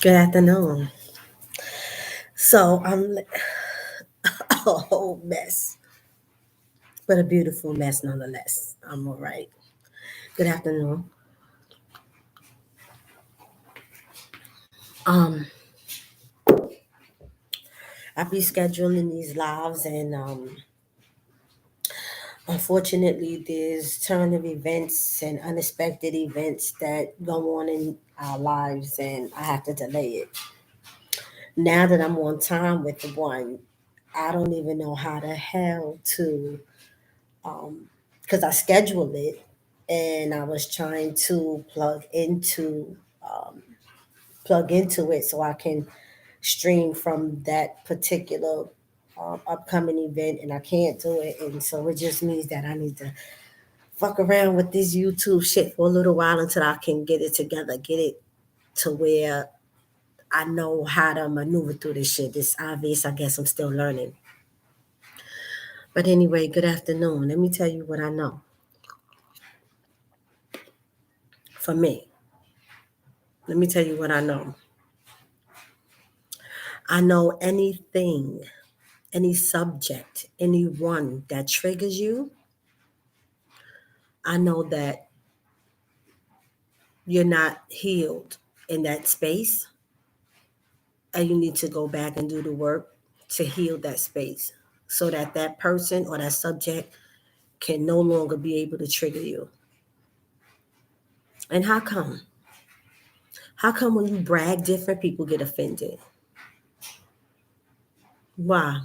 Good afternoon. So I'm a whole mess, but a beautiful mess nonetheless. I'm all right. Good afternoon. Um, I be scheduling these lives, and unfortunately, there's turn of events and unexpected events that go on in our lives, and I have to delay it. Now that I'm on time with the one, I don't even know how the hell to because I scheduled it and I was trying to plug into it so I can stream from that particular upcoming event, and I can't do it, and so it just means that I need to fuck around with this YouTube shit for a little while until I can get it together, get it to where I know how to maneuver through this shit. It's obvious. I guess I'm still learning. But anyway, good afternoon. Let me tell you what I know. For me, let me tell you what I know. I know anything, any subject, anyone that triggers you, I know that you're not healed in that space and you need to go back and do the work to heal that space so that that person or that subject can no longer be able to trigger you. And how come? How come when you brag different, people get offended? Why?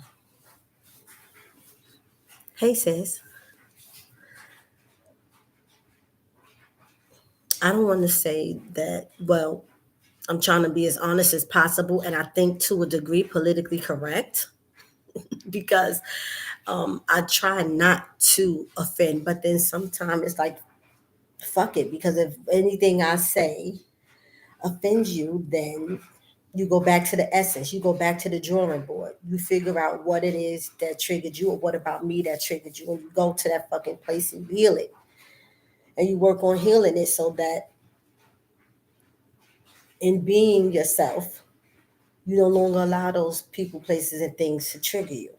Hey, sis, I don't want to say that, well, I'm trying to be as honest as possible, and I think to a degree politically correct because I try not to offend, but then sometimes it's like, fuck it, because if anything I say offends you, then you go back to the essence, you go back to the drawing board, you figure out what it is that triggered you or what about me that triggered you, and you go to that fucking place and you heal it. And you work on healing it so that in being yourself, you no longer allow those people, places, and things to trigger you.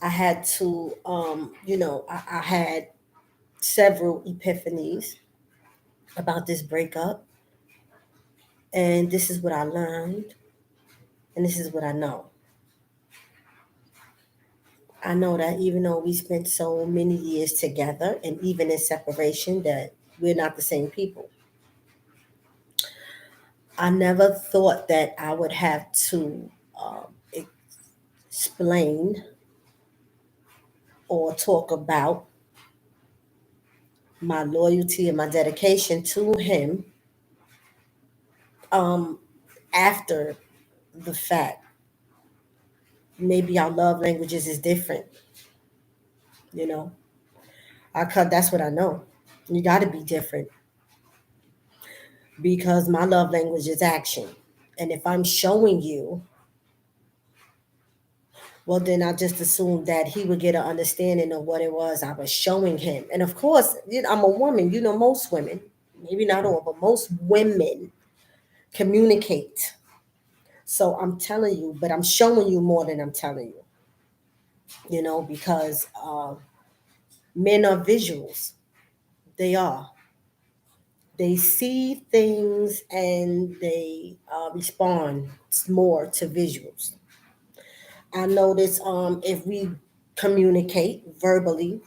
I had to, I had several epiphanies about this breakup, and this is what I learned, and this is what I know. I know that even though we spent so many years together, and even in separation, that we're not the same people. I never thought that I would have to explain or talk about my loyalty and my dedication to him after the fact. Maybe our love languages is different, you know. That's what I know. You got to be different because my love language is action. And if I'm showing you, well, then I just assumed that he would get an understanding of what it was I was showing him. And of course, I'm a woman. Most women, maybe not all, but most women communicate. So I'm telling you, but I'm showing you more than I'm telling you, because men are visuals. They are. They see things and they respond more to visuals. I notice if we communicate verbally,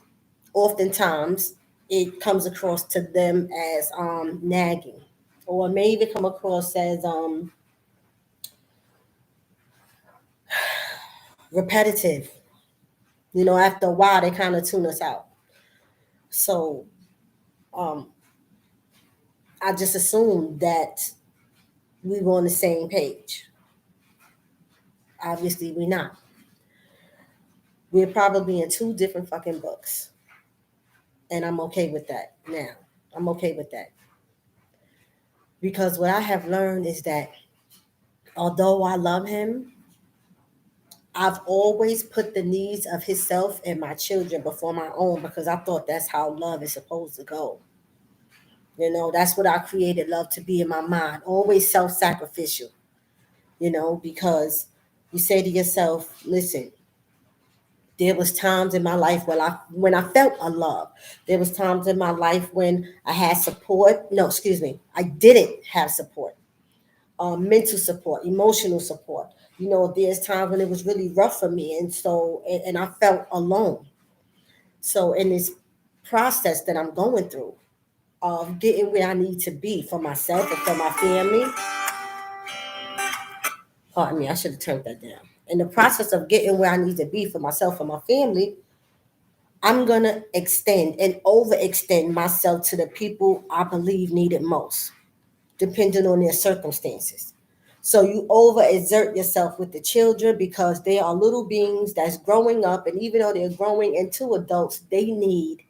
oftentimes it comes across to them as nagging, or it may even come across as repetitive. After a while, they kind of tune us out. So I just assumed that we were on the same page. Obviously, we're not. We're probably in two different fucking books. And I'm okay with that now. I'm okay with that. Because what I have learned is that although I love him, I've always put the needs of himself and my children before my own because I thought that's how love is supposed to go. That's what I created love to be in my mind. Always self-sacrificial, because you say to yourself, listen, there was times in my life when I felt unloved. There was times in my life when I had support. No, excuse me, I didn't have support. Mental support, emotional support. There's times when it was really rough for me, and I felt alone. So in this process that I'm going through of getting where I need to be for myself and for my family, pardon me, I should have turned that down. In the process of getting where I need to be for myself and my family, I'm gonna extend and overextend myself to the people I believe need it most, depending on their circumstances. So you overexert yourself with the children because they are little beings that's growing up, and even though they're growing into adults, they need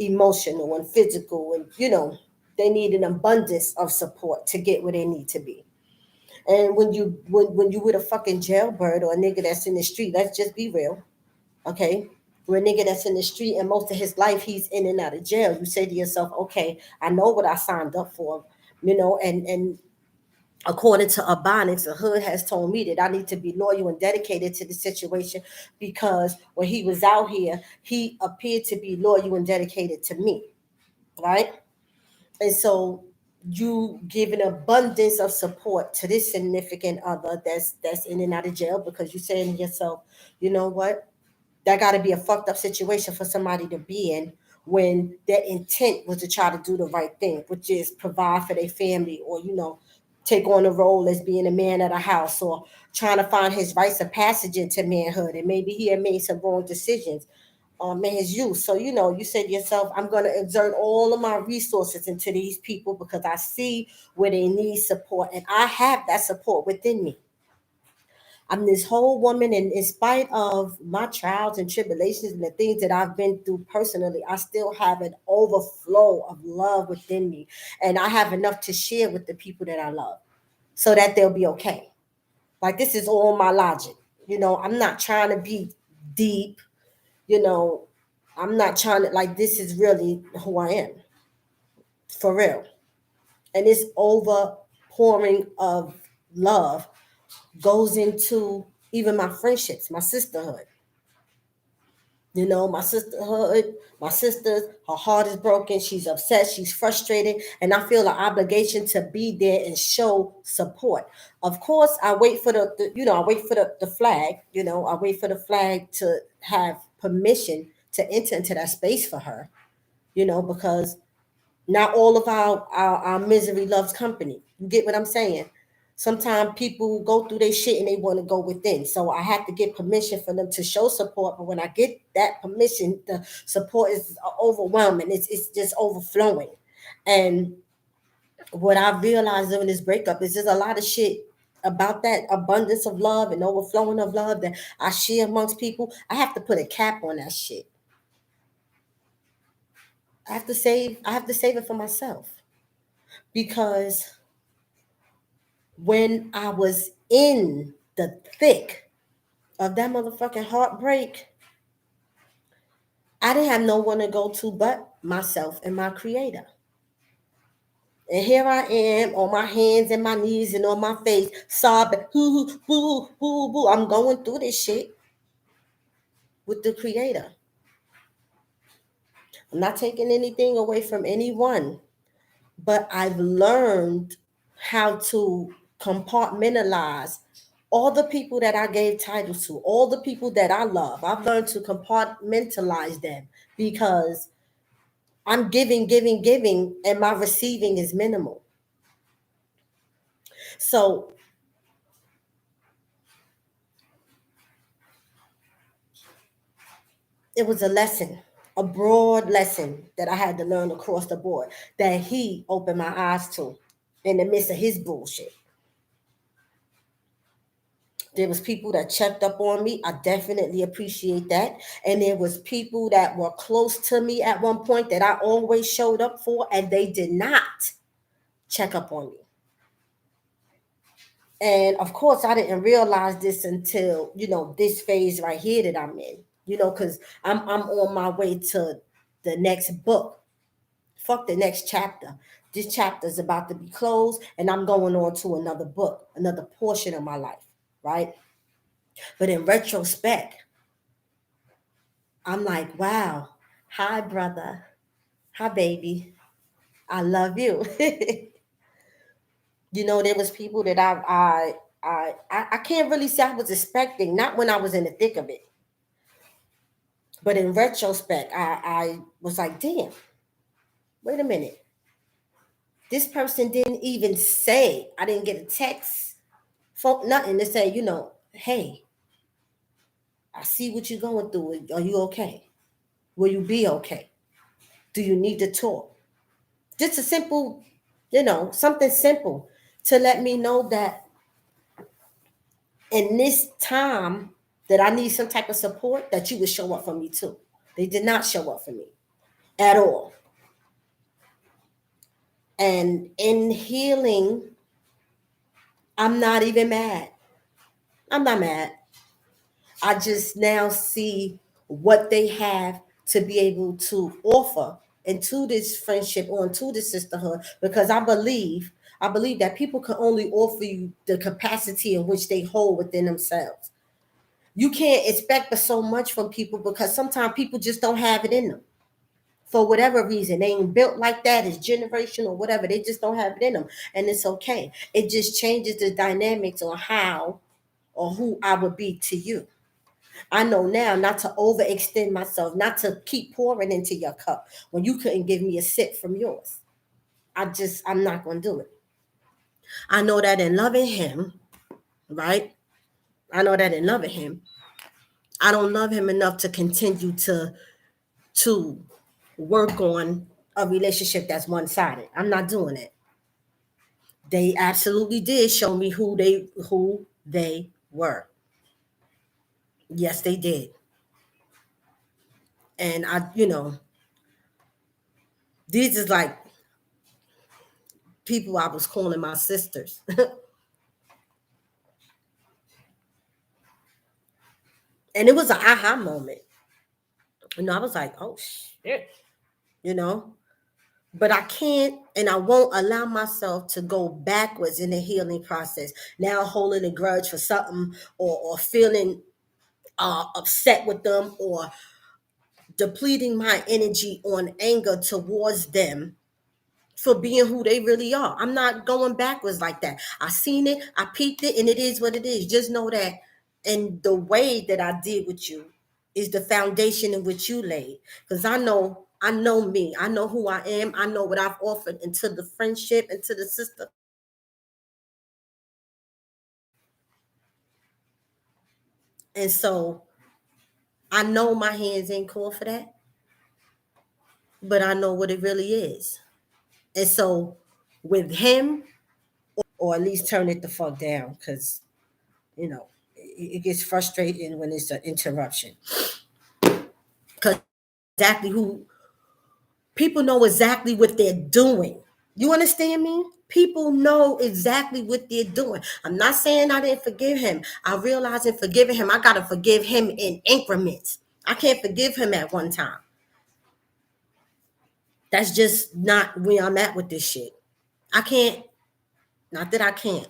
emotional and physical, and they need an abundance of support to get where they need to be. And when you with a fucking jailbird or a nigga that's in the street, let's just be real, okay? When a nigga that's in the street and most of his life he's in and out of jail, you say to yourself, okay, I know what I signed up for, and according to Abonics, the hood has told me that I need to be loyal and dedicated to the situation because when he was out here, he appeared to be loyal and dedicated to me, right? And so you give an abundance of support to this significant other that's in and out of jail because you're saying to yourself, you know what? That got to be a fucked up situation for somebody to be in when their intent was to try to do the right thing, which is provide for their family or, take on a role as being a man of the house or trying to find his rites of passage into manhood. And maybe he had made some wrong decisions in his youth. So, you say to yourself, I'm going to exert all of my resources into these people because I see where they need support and I have that support within me. I'm this whole woman, and in spite of my trials and tribulations and the things that I've been through personally, I still have an overflow of love within me. And I have enough to share with the people that I love so that they'll be okay. Like, this is all my logic. I'm not trying to be deep, you know, I'm not trying to, like, this is really who I am, for real. And this overpouring of love goes into even my friendships, my sisterhood. My sisterhood, my sisters, her heart is broken. She's upset. She's frustrated. And I feel an obligation to be there and show support. Of course, I wait for I wait for the flag, I wait for the flag to have permission to enter into that space for her, because not all of our misery loves company. You get what I'm saying? Sometimes people go through their shit and they want to go within. So I have to get permission for them to show support. But when I get that permission, the support is overwhelming. It's just overflowing. And what I realized during this breakup is there's a lot of shit about that abundance of love and overflowing of love that I share amongst people. I have to put a cap on that shit. I have to save it for myself because when I was in the thick of that motherfucking heartbreak, I didn't have no one to go to but myself and my creator. And here I am on my hands and my knees and on my face, sobbing, hoo, hoo, boo, boo, boo. I'm going through this shit with the creator. I'm not taking anything away from anyone, but I've learned how to compartmentalize all the people that I gave titles to, all the people that I love. I've learned to compartmentalize them because I'm giving, giving, giving, and my receiving is minimal. So it was a lesson, a broad lesson that I had to learn across the board that he opened my eyes to in the midst of his bullshit. There was people that checked up on me. I definitely appreciate that. And there was people that were close to me at one point that I always showed up for, and they did not check up on me. And of course, I didn't realize this until, this phase right here that I'm in, because I'm on my way to the next book. Fuck the next chapter. This chapter is about to be closed, and I'm going on to another book, another portion of my life, right? But in retrospect, I'm like, wow, hi, brother. Hi, baby. I love you. There was people that I can't really say I was expecting, not when I was in the thick of it. But in retrospect, I was like, damn, wait a minute. This person didn't even say, I didn't get a text, phone, nothing to say, hey, I see what you're going through. Are you okay? Will you be okay? Do you need to talk? Just a simple, something simple to let me know that in this time that I need some type of support, that you would show up for me too. They did not show up for me at all. And in healing, I'm not even mad. I'm not mad. I just now see what they have to be able to offer into this friendship or into this sisterhood, because I believe that people can only offer you the capacity in which they hold within themselves. You can't expect so much from people, because sometimes people just don't have it in them for whatever reason. They ain't built like that. It's generational or whatever. They just don't have it in them, and it's okay. It just changes the dynamics on how or who I would be to you. I know now not to overextend myself, not to keep pouring into your cup when you couldn't give me a sip from yours. I'm not going to do it. I know that in loving him, right? I know that in loving him, I don't love him enough to continue to work on a relationship that's one-sided. I'm not doing it. They absolutely did show me who they were. Yes, they did. And these is like people I was calling my sisters. And it was an aha moment. I was like, oh shit, you know. But I can't and I won't allow myself to go backwards in the healing process. Now holding a grudge for something, or feeling upset with them, or depleting my energy on anger towards them for being who they really are. I'm not going backwards like that. I seen it, I peeped it, and it is what it is. Just know that, and the way that I did with you is the foundation in which you laid. Because I know me. I know who I am. I know what I've offered into the friendship, into the sister. And so I know my hands ain't called for that, but I know what it really is. And so with him, or at least turn it the fuck down, because it gets frustrating when it's an interruption. Because exactly who people know exactly what they're doing. You understand me? People know exactly what they're doing. I'm not saying I didn't forgive him. I realize in forgiving him, I gotta forgive him in increments. I can't forgive him at one time. That's just not where I'm at with this shit. I can't, not that I can't.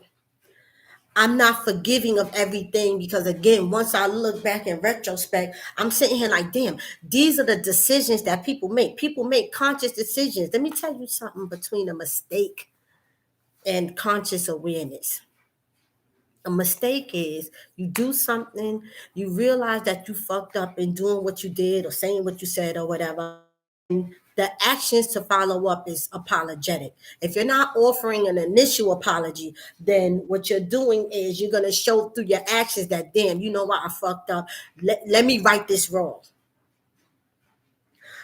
I'm not forgiving of everything, because again, once I look back in retrospect, I'm sitting here like, damn, these are the decisions that people make. People make conscious decisions. Let me tell you something between a mistake and conscious awareness. A mistake is you do something, you realize that you fucked up in doing what you did or saying what you said or whatever. The actions to follow up is apologetic. If you're not offering an initial apology, then what you're doing is you're going to show through your actions that, damn, you know what, I fucked up. Let me right this wrong.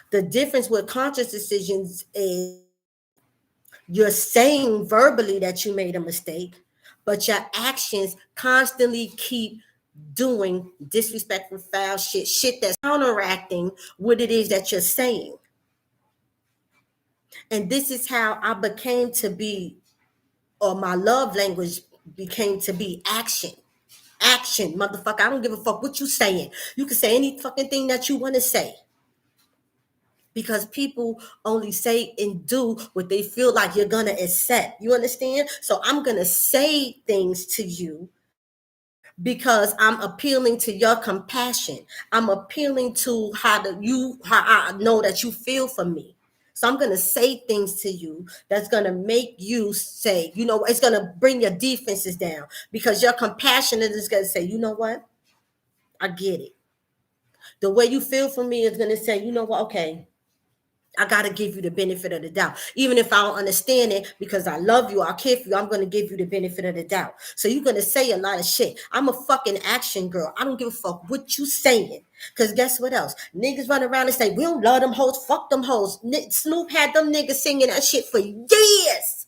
The difference with conscious decisions is you're saying verbally that you made a mistake, but your actions constantly keep doing disrespectful, foul shit that's counteracting what it is that you're saying. And this is how I became to be, or my love language became to be action. Action, motherfucker. I don't give a fuck what you saying. You can say any fucking thing that you want to say, because people only say and do what they feel like you're gonna accept. You understand? So I'm gonna say things to you because I'm appealing to your compassion. I'm appealing to how I know that you feel for me. So I'm gonna say things to you that's gonna make you say, you know, it's gonna bring your defenses down because your compassion is gonna say, you know what? I get it. The way you feel for me is gonna say, you know what? Okay, I gotta give you the benefit of the doubt. Even if I don't understand it, because I love you, I care for you, I'm gonna give you the benefit of the doubt. So you're gonna say a lot of shit. I'm a fucking action girl. I don't give a fuck what you saying. Cause guess what else? Niggas run around and say, we don't love them hoes, fuck them hoes. Snoop had them niggas singing that shit for years.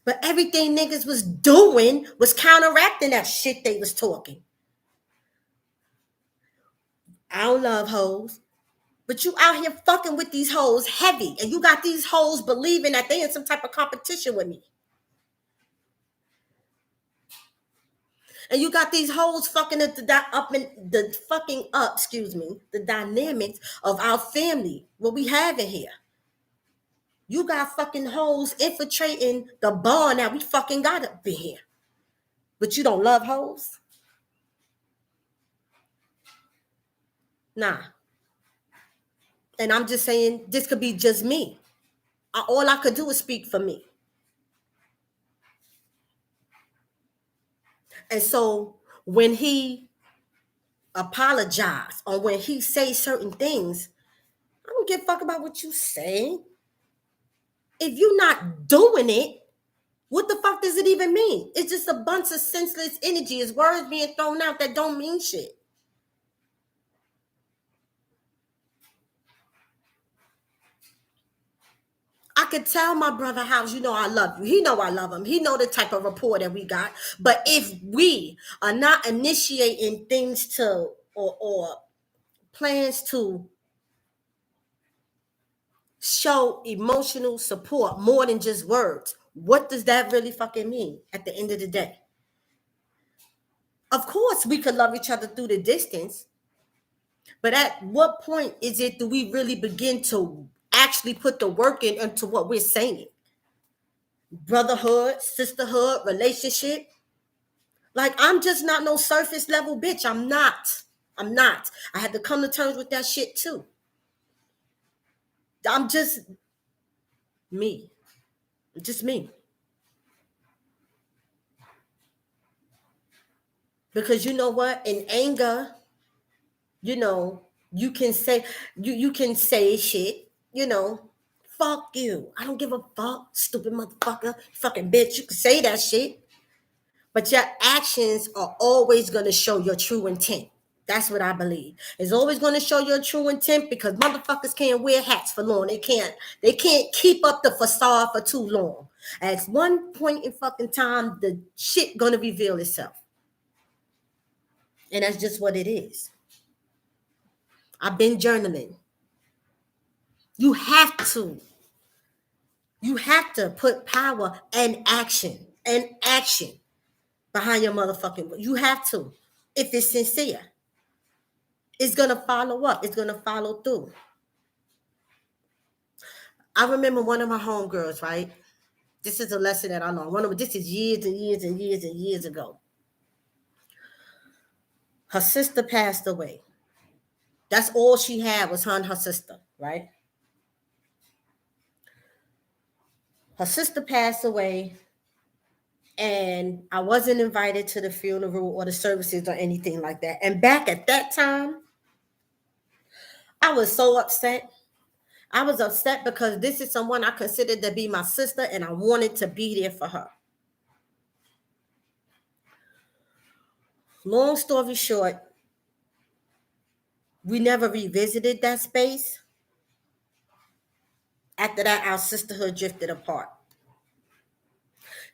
But everything niggas was doing was counteracting that shit they was talking. I don't love hoes. But you out here fucking with these hoes heavy, and you got these hoes believing that they in some type of competition with me. And you got these hoes fucking the dynamics of our family, what we have in here. You got fucking hoes infiltrating the bond that we fucking got up in here. But you don't love hoes? Nah. And I'm just saying, this could be just me. All I could do is speak for me. And so when he apologize or when he say certain things, I don't give a fuck about what you say. If you're not doing it, what the fuck does it even mean? It's just a bunch of senseless energy. It's words being thrown out that don't mean shit. I could tell my brother House, you know I love you. He know I love him. He know the type of rapport that we got. But if we are not initiating things to or plans to show emotional support more than just words, what does that really fucking mean at the end of the day? Of course, we could love each other through the distance, but at what point is it do we really begin to actually put the work in into what we're saying? Brotherhood, sisterhood, relationship. Like, I'm just not no surface level bitch. I'm not. I'm not. I had to come to terms with that shit too. I'm just me. Just me. Because you know what? In anger, you know, you can say shit, you know, fuck you. I don't give a fuck, stupid motherfucker, fucking bitch. You can say that shit. But your actions are always gonna show your true intent. That's what I believe. It's always going to show your true intent because motherfuckers can't wear hats for long. They can't keep up the facade for too long. At one point in fucking time, the shit gonna reveal itself. And that's just what it is. I've been journaling. You have to. You have to put power and action behind your motherfucking word. You have to. If it's sincere, it's going to follow up. It's going to follow through. I remember one of my homegirls, right? This is a lesson that I learned. This is years and years and years and years ago. Her sister passed away. That's all she had was her and her sister, right? Her sister passed away, and I wasn't invited to the funeral or the services or anything like that. And back at that time, I was so upset. I was upset because this is someone I considered to be my sister, and I wanted to be there for her. Long story short, we never revisited that space. After that, our sisterhood drifted apart.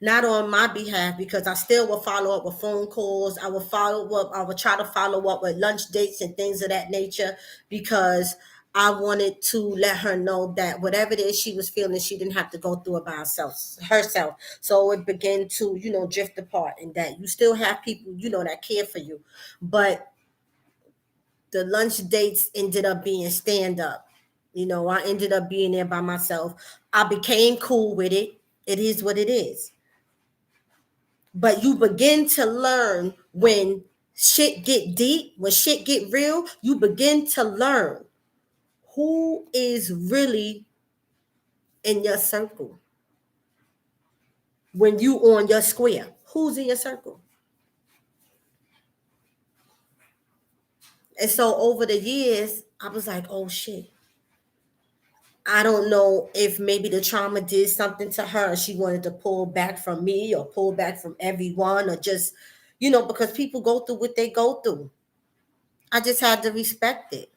Not on my behalf, because I still will follow up with phone calls. I will follow up. I will try to follow up with lunch dates and things of that nature, because I wanted to let her know that whatever it is she was feeling, she didn't have to go through it by herself. So it began to, drift apart, and that you still have people, that care for you. But The lunch dates ended up being stand up. I ended up being there by myself. I became cool with it. It is what it is. But you begin to learn when shit get deep, when shit get real, you begin to learn who is really in your circle. When you on your square, who's in your circle? And so over the years, I was like, oh shit. I don't know if maybe the trauma did something to her. She wanted to pull back from me or pull back from everyone or just, because people go through what they go through. I just had to respect it.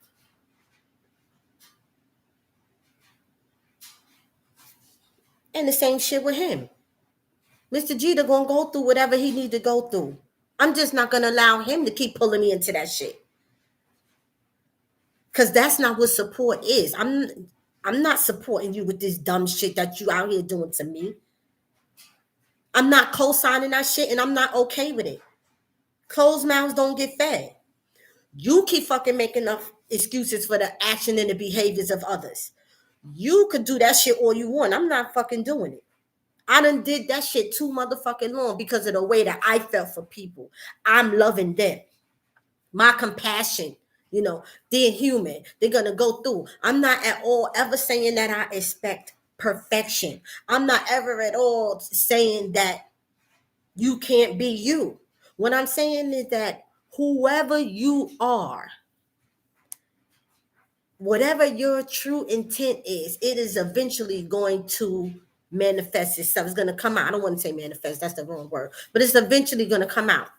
And the same shit with him. Mr. Jeter gonna go through whatever he need to go through. I'm just not gonna allow him to keep pulling me into that shit. Cause that's not what support is. I'm not supporting you with this dumb shit that you out here doing to me. I'm not co-signing that shit and I'm not okay with it. Closed mouths don't get fed. You keep fucking making up excuses for the action and the behaviors of others. You could do that shit all you want. I'm not fucking doing it. I done did that shit too motherfucking long because of the way that I felt for people. I'm loving them. My compassion, they're human. They're going to go through. I'm not at all ever saying that I expect perfection. I'm not ever at all saying that you can't be you. What I'm saying is that whoever you are, whatever your true intent is, it is eventually going to manifest itself. It's going to come out. I don't want to say manifest. That's the wrong word. But it's eventually going to come out.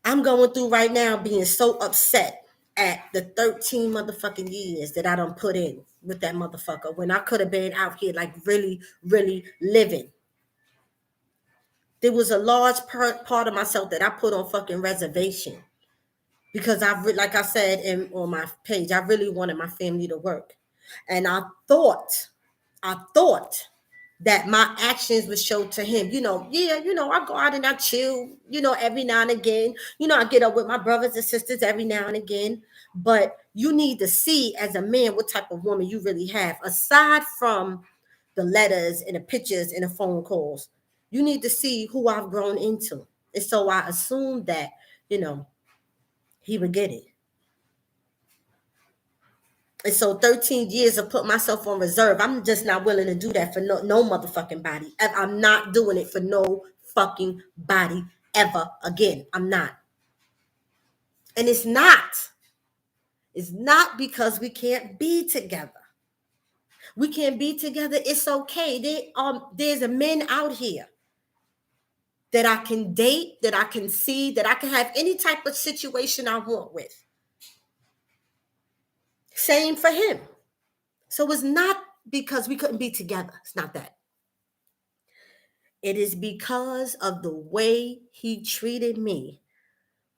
I'm going through right now being so upset at the 13 motherfucking years that I done put in with that motherfucker when I could have been out here like really, really living. There was a large part of myself that I put on fucking reservation because like I said on my page, I really wanted my family to work. And I thought that my actions would show to him, I go out and I chill, every now and again. I get up with my brothers and sisters every now and again. But you need to see as a man what type of woman you really have. Aside from the letters and the pictures and the phone calls, you need to see who I've grown into. And so I assumed that, he would get it. And so 13 years of put myself on reserve. I'm just not willing to do that for no motherfucking body. I'm not doing it for no fucking body ever again. I'm not. And it's not. It's not because we can't be together. We can't be together. It's okay. There's a men out here that I can date, that I can see, that I can have any type of situation I want with. Same for him. So it's not because we couldn't be together. It's not that. It is because of the way he treated me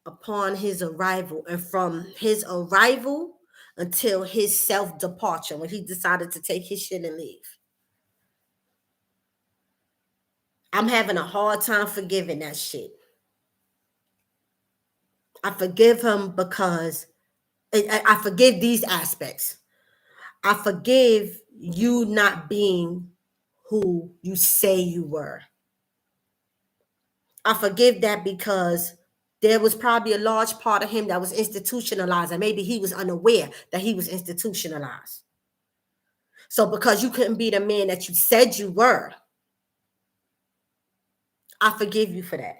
upon his arrival, and from his arrival until his self-departure when he decided to take his shit and leave. I'm having a hard time forgiving that shit. I forgive him because I forgive these aspects. I forgive you not being who you say you were. I forgive that because there was probably a large part of him that was institutionalized, and maybe he was unaware that he was institutionalized. So because you couldn't be the man that you said you were, I forgive you for that.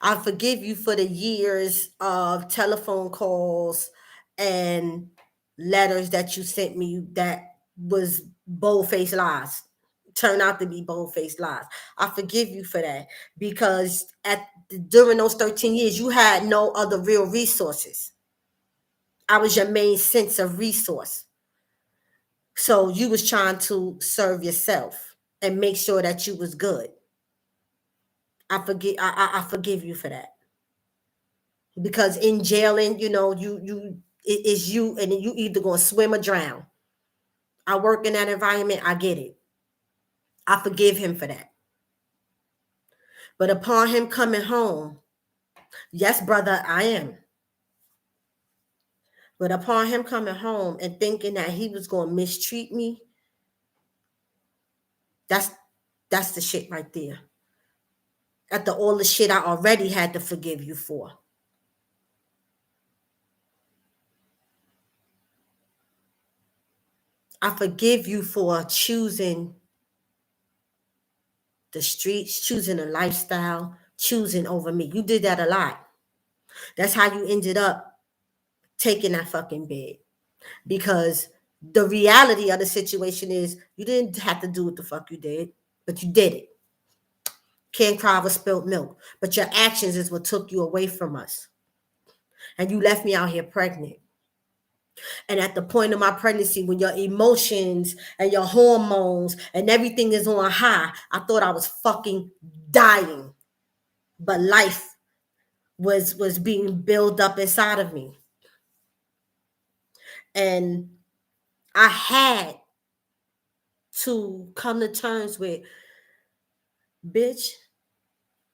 I forgive you for the years of telephone calls and letters that you sent me that was bold-faced lies. Turn out to be bold-faced lies. I forgive you for that because during those 13 years, you had no other real resources. I was your main sense of resource. So you was trying to serve yourself and make sure that you was good. I forgive you for that. Because in jailing, it is you, and you either gonna swim or drown. I work in that environment, I get it. I forgive him for that. But upon him coming home, yes, brother, I am. But upon him coming home and thinking that he was going to mistreat me, that's the shit right there. After all the shit I already had to forgive you for. I forgive you for choosing the streets, choosing a lifestyle, choosing over me. You did that a lot. That's how you ended up taking that fucking bed. Because the reality of the situation is you didn't have to do what the fuck you did, but you did it. Can't cry over spilled milk. But your actions is what took you away from us. And you left me out here pregnant. And at the point of my pregnancy, when your emotions and your hormones and everything is on high, I thought I was fucking dying. But life was being built up inside of me. And I had to come to terms with, bitch,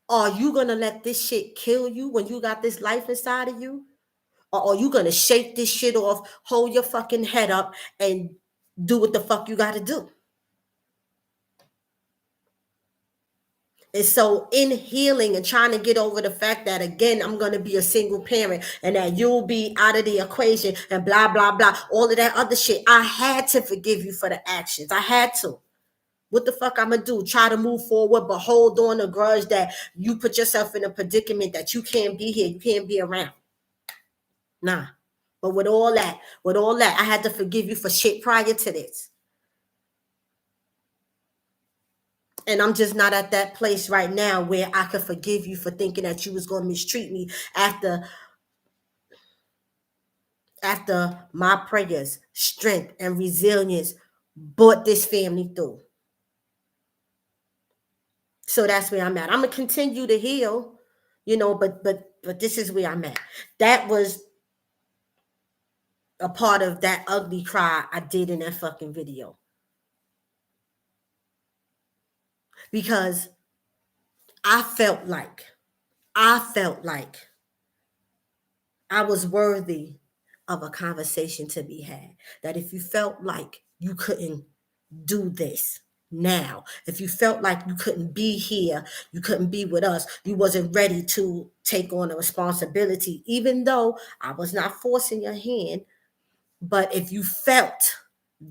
are you gonna let this shit kill you when you got this life inside of you? Or are you gonna shake this shit off, hold your fucking head up, and do what the fuck you gotta do? And so in healing and trying to get over the fact that, again, I'm going to be a single parent and that you'll be out of the equation and blah, blah, blah, all of that other shit, I had to forgive you for the actions. I had to. What the fuck I'm going to do? Try to move forward, but hold on a grudge that you put yourself in a predicament that you can't be here, you can't be around. Nah. But with all that, I had to forgive you for shit prior to this. And I'm just not at that place right now where I could forgive you for thinking that you was going to mistreat me after my prayers, strength, and resilience brought this family through. So that's where I'm at. I'm gonna continue to heal, but this is where I'm at. That was a part of that ugly cry I did in that fucking video. Because I felt like I was worthy of a conversation to be had. That if you felt like you couldn't do this now, if you felt like you couldn't be here, you couldn't be with us, you wasn't ready to take on a responsibility, even though I was not forcing your hand, but if you felt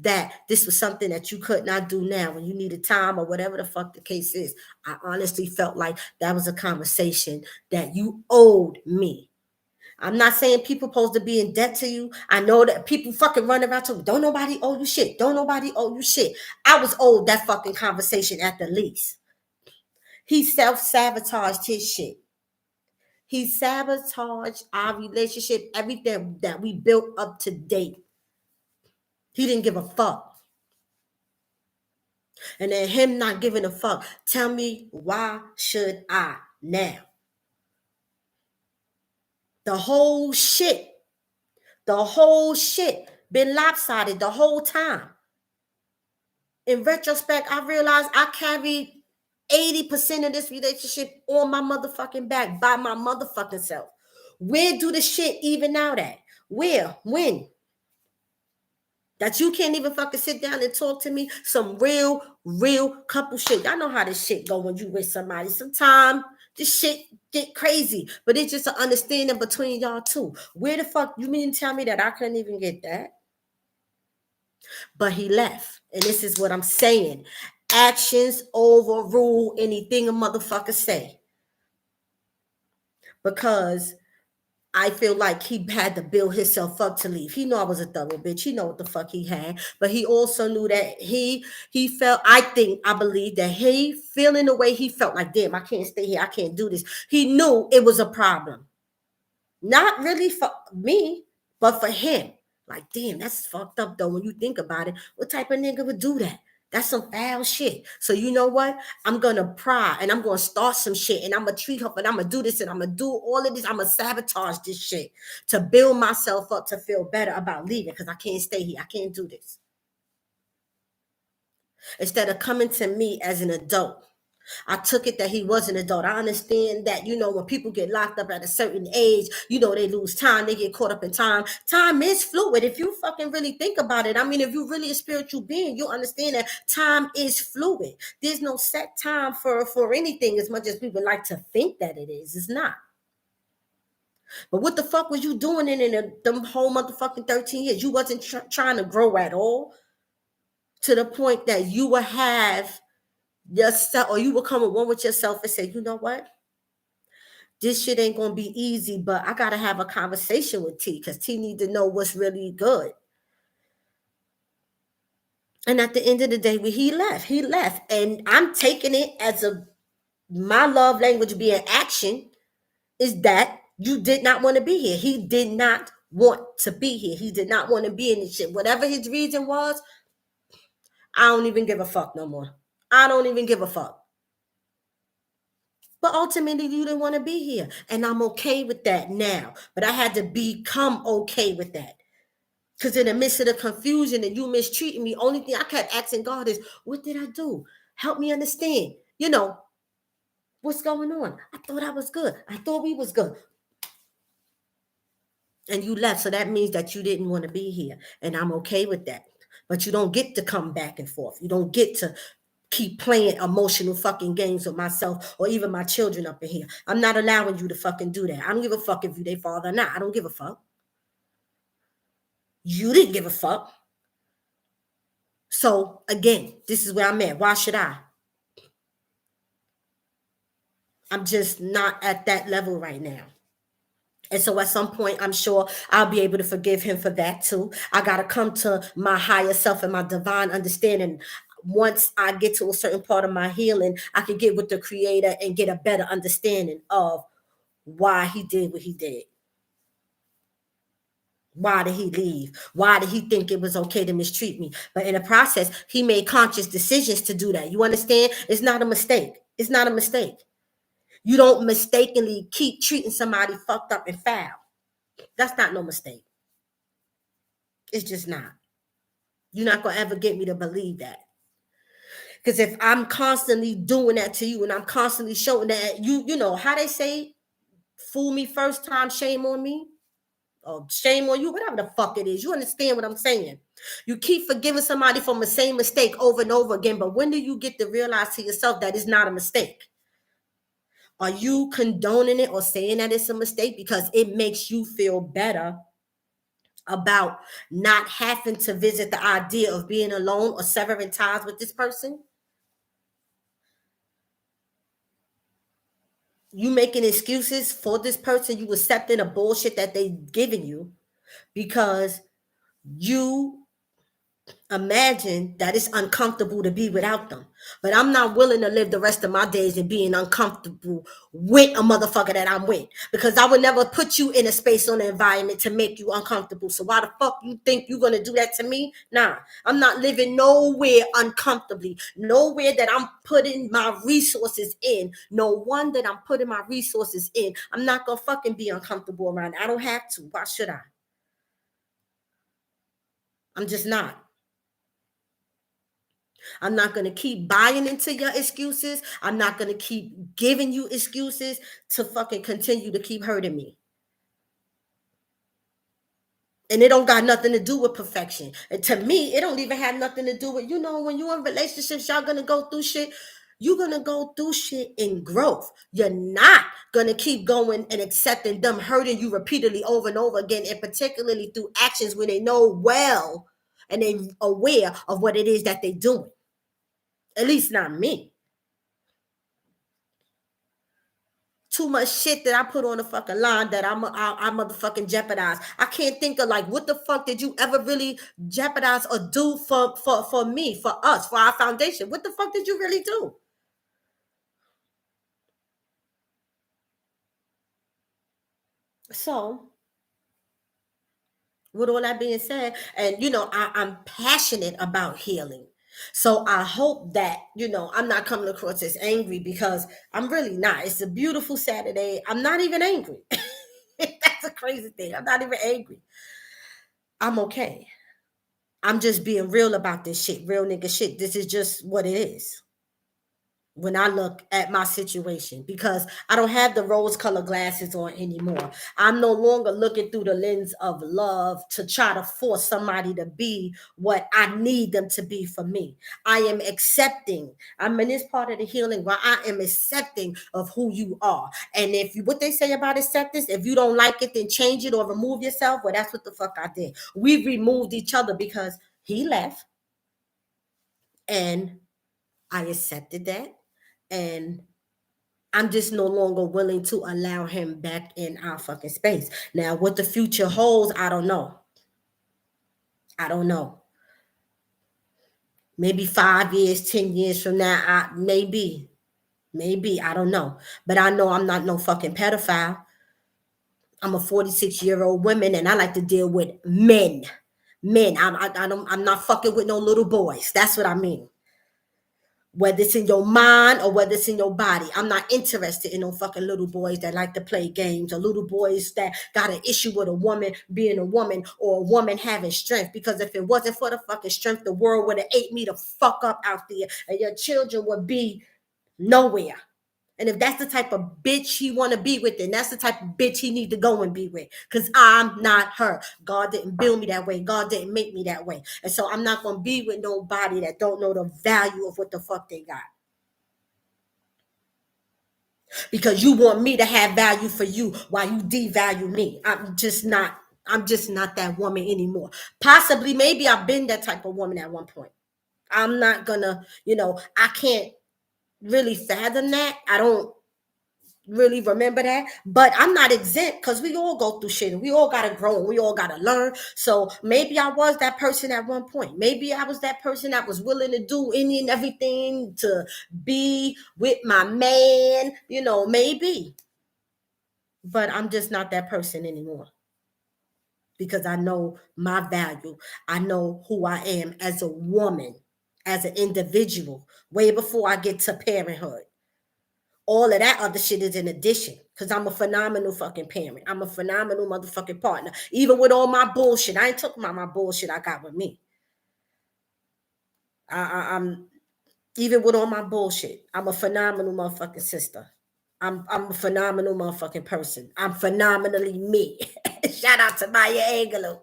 that this was something that you could not do now when you needed time or whatever the fuck the case is, I honestly felt like that was a conversation that you owed me. I'm not saying people supposed to be in debt to you. I know that people fucking run around to, don't nobody owe you shit. Don't nobody owe you shit. I was owed that fucking conversation at the least. He self-sabotaged his shit. He sabotaged our relationship, everything that we built up to date. He didn't give a fuck. And then him not giving a fuck. Tell me, why should I now? The whole shit been lopsided the whole time. In retrospect, I realized I carried 80% of this relationship on my motherfucking back by my motherfucking self. Where do the shit even out at? Where? When? That you can't even fucking sit down and talk to me some real couple shit. Y'all know how this shit go when you with somebody. Sometimes this shit get crazy, but it's just an understanding between y'all two. Where the fuck, you mean to tell me that I couldn't even get that? But he left. And this is what I'm saying. Actions overrule anything a motherfucker say. Because I feel like he had to build himself up to leave. He knew I was a thorough bitch. He know what the fuck he had. But he also knew that he felt, I believe that he feeling the way he felt like, damn, I can't stay here. I can't do this. He knew it was a problem. Not really for me, but for him. Like, damn, that's fucked up though. When you think about it, what type of nigga would do that? That's some foul shit. So you know what? I'm going to pry and I'm going to start some shit and I'm going to treat her and I'm going to do this and I'm going to do all of this. I'm going to sabotage this shit to build myself up to feel better about leaving because I can't stay here. I can't do this. Instead of coming to me as an adult I took it that he was an adult. I understand that, when people get locked up at a certain age, they lose time, they get caught up in time. Time is fluid. If you fucking really think about it, I mean, if you're really a spiritual being, you understand that time is fluid. There's no set time for anything, as much as people like to think that it is. It's not. But what the fuck was you doing in them whole motherfucking 13 years? You wasn't trying to grow at all, to the point that you would have yourself, or you will come at one with yourself and say, you know what? This shit ain't gonna be easy, but I gotta have a conversation with T, because T need to know what's really good. And at the end of the day, when he left. And I'm taking it as my love language being action is that you did not want to be here. He did not want to be here. He did not want to be in this shit. Whatever his reason was, I don't even give a fuck no more. I don't even give a fuck. But ultimately, you didn't want to be here. And I'm okay with that now. But I had to become okay with that. Because in the midst of the confusion and you mistreating me, only thing I kept asking God is, what did I do? Help me understand. What's going on? I thought I was good. I thought we was good. And you left. So that means that you didn't want to be here. And I'm okay with that. But you don't get to come back and forth. You don't get to keep playing emotional fucking games with myself or even my children up in here. I'm not allowing you to fucking do that. I don't give a fuck if you their father or not. I don't give a fuck. You didn't give a fuck. So again, this is where I'm at. Why should I? I'm just not at that level right now. And so at some point, I'm sure I'll be able to forgive him for that too. I got to come to my higher self and my divine understanding. Once I get to a certain part of my healing, I can get with the creator and get a better understanding of why he did what he did. Why did he leave? Why did he think it was okay to mistreat me? But in the process, he made conscious decisions to do that. You understand? It's not a mistake. It's not a mistake. You don't mistakenly keep treating somebody fucked up and foul. That's not no mistake. It's just not. You're not going to ever get me to believe that. Because if I'm constantly doing that to you and I'm constantly showing that, you know how they say, fool me first time, shame on me, or shame on you, whatever the fuck it is. You understand what I'm saying? You keep forgiving somebody from the same mistake over and over again, but when do you get to realize to yourself that it's not a mistake? Are you condoning it or saying that it's a mistake because it makes you feel better about not having to visit the idea of being alone or severing ties with this person? You making excuses for this person, you accepting the bullshit that they giving you because you imagine that it's uncomfortable to be without them. But I'm not willing to live the rest of my days in being uncomfortable with a motherfucker that I'm with, because I would never put you in a space or an environment to make you uncomfortable. So why the fuck you think you're gonna do that to me? Nah, I'm not living nowhere uncomfortably, nowhere that I'm putting my resources in, no one that I'm putting my resources in. I'm not gonna fucking be uncomfortable around. I don't have to. Why should I? I'm just not. I'm not going to keep buying into your excuses. I'm not going to keep giving you excuses to fucking continue to keep hurting me. And it don't got nothing to do with perfection. And to me, it don't even have nothing to do with, when you're in relationships, y'all going to go through shit. You're going to go through shit in growth. You're not going to keep going and accepting them hurting you repeatedly over and over again, and particularly through actions when they know well and they're aware of what it is that they're doing. At least not me. Too much shit that I put on the fucking line that I motherfucking jeopardize. I can't think of, like, what the fuck did you ever really jeopardize or do for me, for us, for our foundation? What the fuck did you really do? So, with all that being said, and I'm passionate about healing. So I hope that, I'm not coming across as angry, because I'm really not. It's a beautiful Saturday. I'm not even angry. That's a crazy thing. I'm not even angry. I'm okay. I'm just being real about this shit. Real nigga shit. This is just what it is. when I look at my situation, because I don't have the rose colored glasses on anymore. I'm no longer looking through the lens of love to try to force somebody to be what I need them to be for me. I am accepting. I'm in this part of the healing where I am accepting of who you are. And if you, what they say about acceptance, if you don't like it, then change it or remove yourself. Well, that's what the fuck I did. We removed each other because he left and I accepted that. And I'm just no longer willing to allow him back in our fucking space. Now, what the future holds, I don't know. I don't know. Maybe 5 years, 10 years from now, maybe, I don't know. But I know I'm not no fucking pedophile. I'm a 46-year-old woman, and I like to deal with men. Men. I'm not fucking with no little boys. That's what I mean. Whether it's in your mind or whether it's in your body. I'm not interested in no fucking little boys that like to play games or little boys that got an issue with a woman being a woman or a woman having strength. Because if it wasn't for the fucking strength, the world would have ate me the fuck up out there and your children would be nowhere. And if that's the type of bitch he want to be with, then that's the type of bitch he need to go and be with. Because I'm not her. God didn't build me that way. God didn't make me that way. And so I'm not going to be with nobody that don't know the value of what the fuck they got. Because you want me to have value for you while you devalue me. I'm just not that woman anymore. Possibly, maybe I've been that type of woman at one point. I'm not gonna, I can't really fathom that. I don't really remember that, but I'm not exempt because we all go through shit and we all gotta grow and we all gotta learn. So maybe I was that person at one point. Maybe I was that person that was willing to do any and everything to be with my man, maybe. But I'm just not that person anymore because I know my value. I know who I am as a woman, as an individual, way before I get to parenthood. All of that other shit is in addition because I'm a phenomenal fucking parent. I'm a phenomenal motherfucking partner. Even with all my bullshit, I ain't talking about my bullshit I got with me. I'm even with all my bullshit. I'm a phenomenal motherfucking sister. I'm a phenomenal motherfucking person. I'm phenomenally me. Shout out to Maya Angelou.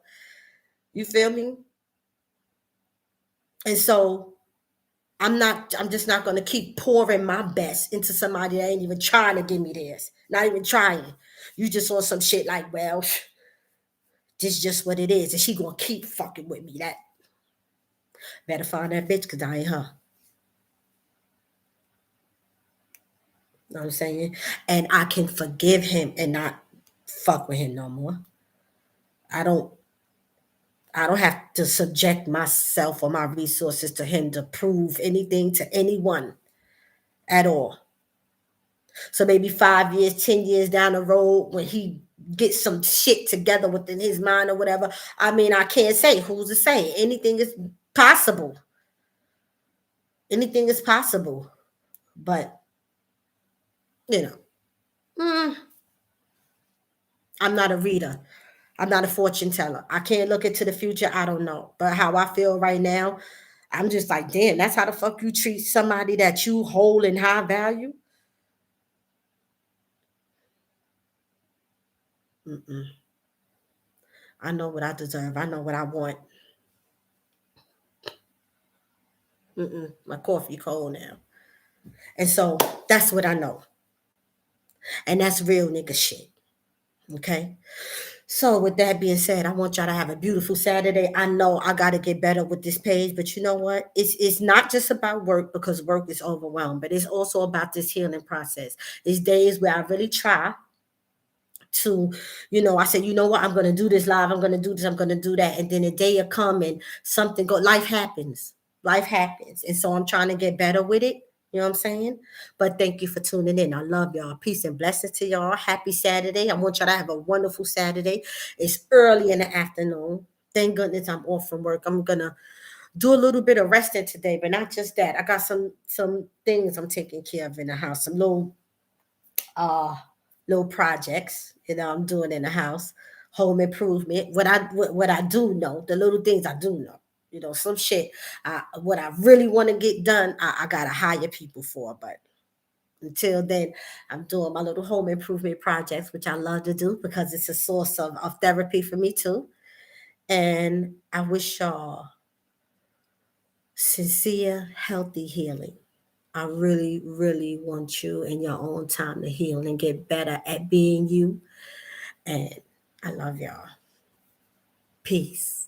You feel me? And so I'm just not gonna keep pouring my best into somebody that ain't even trying to give me this. Not even trying. You just on some shit like, well, this is just what it is. And she gonna keep fucking with me. That better find that bitch because I ain't her. You know what I'm saying? And I can forgive him and not fuck with him no more. I don't have to subject myself or my resources to him to prove anything to anyone at all. So maybe 5 years, 10 years down the road, when he gets some shit together within his mind or whatever, I mean, I can't say. Who's to say? Anything is possible. Anything is possible. But, you know, I'm not a reader. I'm not a fortune teller. I can't look into the future. I don't know. But how I feel right now, I'm just like, damn, that's how the fuck you treat somebody that you hold in high value? Mm-mm. I know what I deserve. I know what I want. My coffee cold now. And so that's what I know. And that's real nigga shit. Okay. So with that being said, I want y'all to have a beautiful Saturday. I know I gotta get better with this page, but you know what? It's not just about work because work is overwhelmed, but it's also about this healing process. It's days where I really try to, I said, you know what, I'm gonna do this live, I'm gonna do this, I'm gonna do that. And then a day will come and something go, life happens. Life happens. And so I'm trying to get better with it. You know what I'm saying? But thank you for tuning in. I love y'all. Peace and blessings to y'all. Happy Saturday. I want y'all to have a wonderful Saturday. It's early in the afternoon. Thank goodness I'm off from work. I'm gonna do a little bit of resting today, but not just that. I got some things I'm taking care of in the house, some uh little projects, I'm doing in the house, home improvement. What I do know, the little things I do know. Some shit. What I really want to get done, I gotta hire people for. But until then, I'm doing my little home improvement projects, which I love to do because it's a source of therapy for me too. And I wish y'all sincere, healthy healing. I really, really want you in your own time to heal and get better at being you. And I love y'all. Peace.